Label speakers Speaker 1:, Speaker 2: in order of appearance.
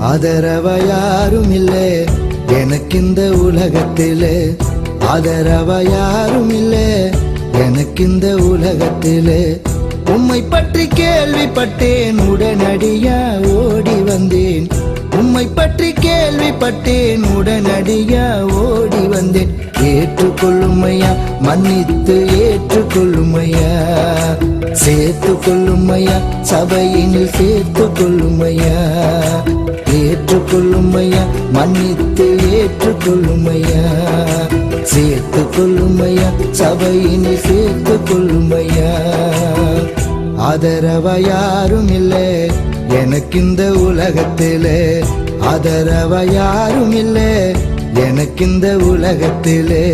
Speaker 1: ஆதரவ யாரும் இல்லை எனக்கு இந்த உலகத்திலே, ஆதரவ யாரும் இல்லை எனக்கு இந்த உலகத்திலே. உம்மை பற்றி கேள்விப்பட்டேன், உடனடியா ஓடி வந்தேன். உம்மை பற்றி கேள்விப்பட்டேன், உடனடியா ஓடி வந்தேன். ஏற்றுக்கொள்ளுமையா, மன்னித்து ஏற்றுக்கொள்ளுமையா, சேர்த்து கொள்ளுமையா, சபையினில் சேர்த்து கொள்ளுமையா. ஏற்றுக்கொள்ளுமையா, மன்னித்து ஏற்றுக்கொள்ளுமையா, சேர்த்து கொள்ளுமையா, சபையினில் சேர்த்து கொள்ளுமையா. ஆதரவ யாரும் இல்லை எனக்கு இந்த உலகத்திலே, ஆதரவ யாரும் இல்லை எனக்கு இந்த உலகத்திலே.